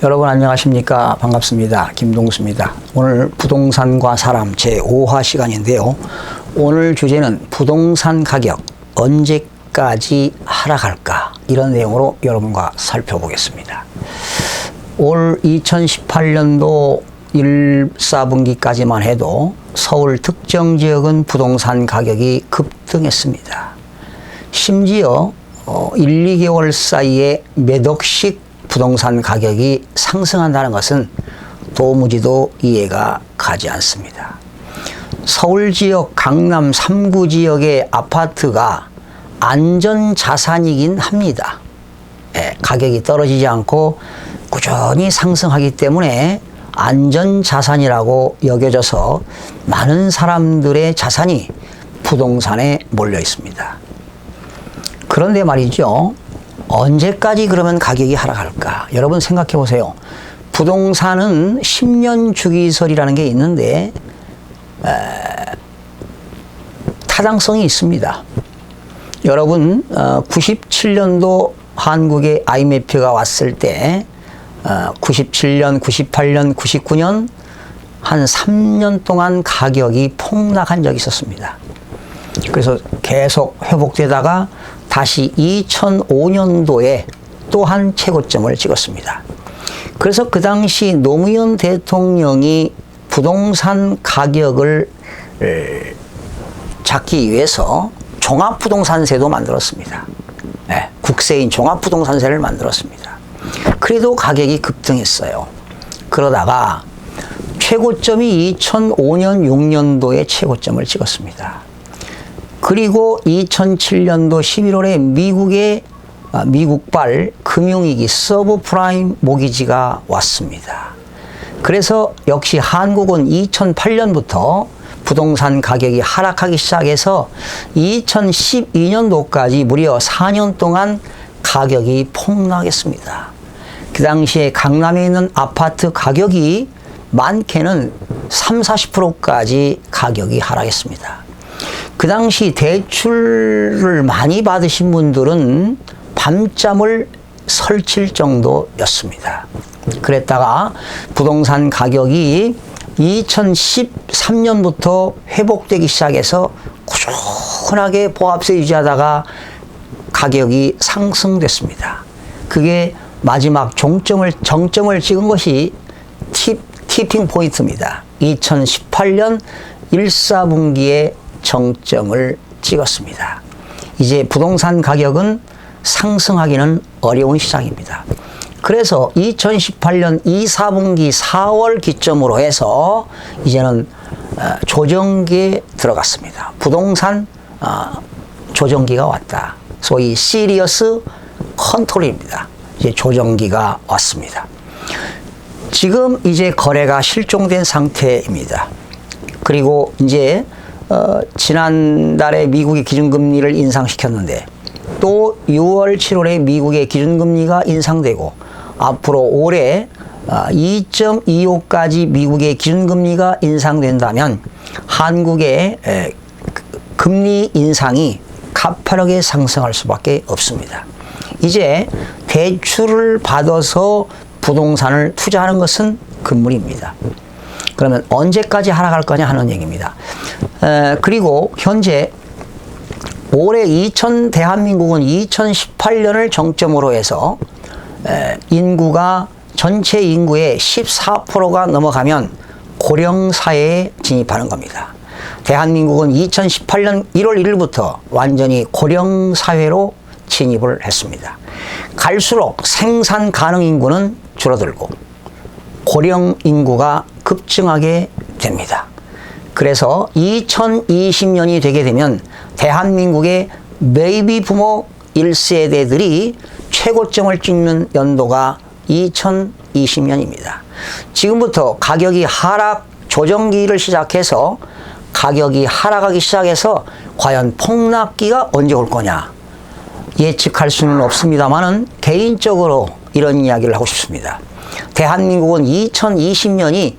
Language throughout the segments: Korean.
여러분 안녕하십니까? 반갑습니다. 김동수입니다. 오늘 부동산과 사람 제5화 시간인데요. 오늘 주제는 부동산 가격 언제까지 하락할까? 이런 내용으로 여러분과 살펴보겠습니다. 올 2018년도 1, 4분기까지만 해도 서울 특정 지역은 부동산 가격이 급등했습니다. 심지어 1, 2개월 사이에 몇 억씩 부동산 가격이 상승한다는 것은 도무지도 이해가 가지 않습니다. 서울 지역 강남 3구 지역의 아파트가 안전자산이긴 합니다. 가격이 떨어지지 않고 꾸준히 상승하기 때문에 안전자산이라고 여겨져서 많은 사람들의 자산이 부동산에 몰려 있습니다. 그런데 말이죠. 언제까지 그러면 가격이 하락할까? 여러분 생각해 보세요. 부동산은 10년 주기설이라는 게 있는데 타당성이 있습니다. 여러분 97년도 한국에 IMF가 왔을 때 97년, 98년, 99년 한 3년 동안 가격이 폭락한 적이 있었습니다. 그래서 계속 회복되다가 다시 2005년도에 또한 최고점을 찍었습니다. 그래서 그 당시 노무현 대통령이 부동산 가격을 잡기 위해서 종합부동산세도 만들었습니다. 국세인 종합부동산세를 만들었습니다. 그래도 가격이 급등했어요. 그러다가 최고점이 2005년, 6년도에 최고점을 찍었습니다. 그리고 2007년도 11월에 미국발 금융위기 서브프라임 모기지가 왔습니다. 그래서 역시 한국은 2008년부터 부동산 가격이 하락하기 시작해서 2012년도까지 무려 4년 동안 가격이 폭락했습니다. 그 당시에 강남에 있는 아파트 가격이 많게는 30-40%까지 가격이 하락했습니다. 그 당시 대출을 많이 받으신 분들은 밤잠을 설칠 정도였습니다. 그랬다가 부동산 가격이 2013년부터 회복되기 시작해서 꾸준하게 보합세 유지하다가 가격이 상승됐습니다. 그게 마지막 정점을 찍은 것이 티핑 포인트입니다. 2018년 1, 4분기에 정점을 찍었습니다. 이제 부동산 가격은 상승하기는 어려운 시장입니다. 그래서 2018년 2, 4분기 4월 기점으로 해서 이제는 조정기에 들어갔습니다. 부동산 조정기가 왔다. 소위 시리어스 컨트롤입니다. 이제 조정기가 왔습니다. 지금 이제 거래가 실종된 상태입니다. 그리고 이제 지난달에 미국이 기준금리를 인상시켰는데 또 6월, 7월에 미국의 기준금리가 인상되고 앞으로 올해 2.25까지 미국의 기준금리가 인상된다면 한국의 금리 인상이 가파르게 상승할 수밖에 없습니다. 이제 대출을 받아서 부동산을 투자하는 것은 금물입니다. 그러면 언제까지 하락할 거냐 하는 얘기입니다. 그리고 현재 올해 대한민국은 2018년을 정점으로 해서 인구가 전체 인구의 14%가 넘어가면 고령사회에 진입하는 겁니다. 대한민국은 2018년 1월 1일부터 완전히 고령사회로 진입을 했습니다. 갈수록 생산 가능 인구는 줄어들고 고령 인구가 급증하게 됩니다. 그래서 2020년이 되게 되면 대한민국의 베이비 부모 1세대들이 최고점을 찍는 연도가 2020년입니다. 지금부터 가격이 하락 조정기를 시작해서 가격이 하락하기 시작해서 과연 폭락기가 언제 올 거냐 예측할 수는 없습니다만은 개인적으로 이런 이야기를 하고 싶습니다. 대한민국은 2020년이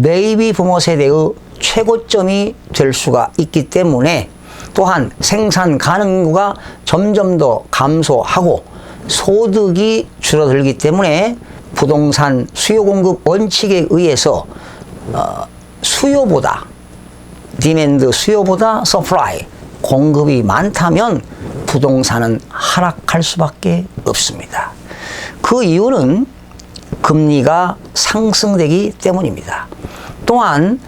베이비 부모 세대의 최고점이 될 수가 있기 때문에 또한 생산 가능 인구가 점점 더 감소하고 소득이 줄어들기 때문에 부동산 수요 공급 원칙에 의해서 수요보다 디맨드 수요보다 서플라이 공급이 많다면 부동산은 하락할 수밖에 없습니다. 그 이유는 금리가 상승되기 때문입니다. 또한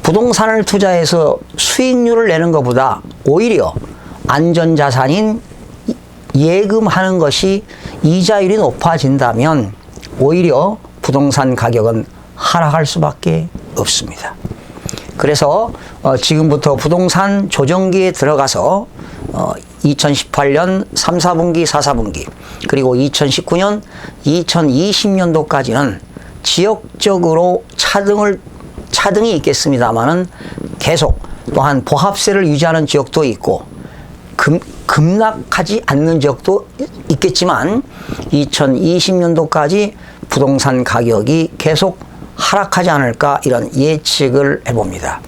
부동산을 투자해서 수익률을 내는 것보다 오히려 안전자산인 예금하는 것이 이자율이 높아진다면 오히려 부동산 가격은 하락할 수밖에 없습니다. 그래서 지금부터 부동산 조정기에 들어가서 2018년 3, 4분기, 4, 4분기 그리고 2019년, 2020년도까지는 지역적으로 차등이 있겠습니다만은 계속 또한 보합세를 유지하는 지역도 있고 급락하지 않는 지역도 있겠지만 2020년도까지 부동산 가격이 계속 하락하지 않을까 이런 예측을 해봅니다.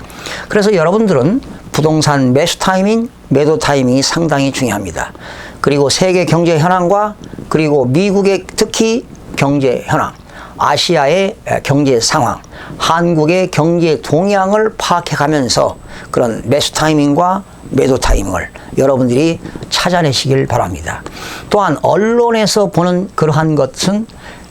그래서 여러분들은 부동산 매수 타이밍, 매도 타이밍이 상당히 중요합니다. 그리고 세계 경제 현황과 그리고 미국의 특히 경제 현황, 아시아의 경제 상황, 한국의 경제 동향을 파악해 가면서 그런 매수 타이밍과 매도 타이밍을 여러분들이 찾아내시길 바랍니다. 또한 언론에서 보는 그러한 것은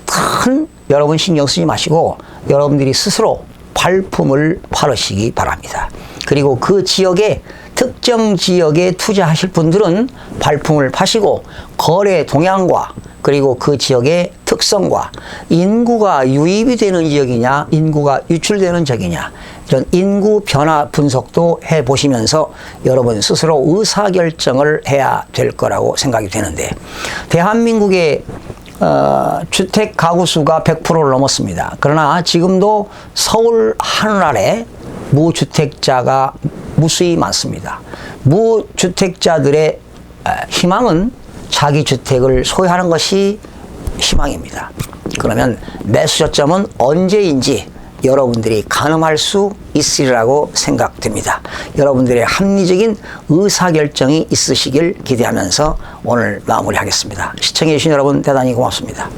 큰 여러분 신경 쓰지 마시고 여러분들이 스스로 발품을 팔으시기 바랍니다. 그리고 그 지역에 특정 지역에 투자하실 분들은 발품을 파시고 거래 동향과 그리고 그 지역의 특성과 인구가 유입이 되는 지역이냐 인구가 유출되는 지역이냐 이런 인구 변화 분석도 해보시면서 여러분 스스로 의사결정을 해야 될 거라고 생각이 되는데 대한민국의 주택 가구 수가 100%를 넘었습니다. 그러나 지금도 서울 하늘 무주택자가 무수히 많습니다. 무주택자들의 희망은 자기 주택을 소유하는 것이 희망입니다. 그러면 매수 저점은 언제인지 여러분들이 가늠할 수 있으리라고 생각됩니다. 여러분들의 합리적인 의사결정이 있으시길 기대하면서 오늘 마무리하겠습니다. 시청해 주신 여러분 대단히 고맙습니다.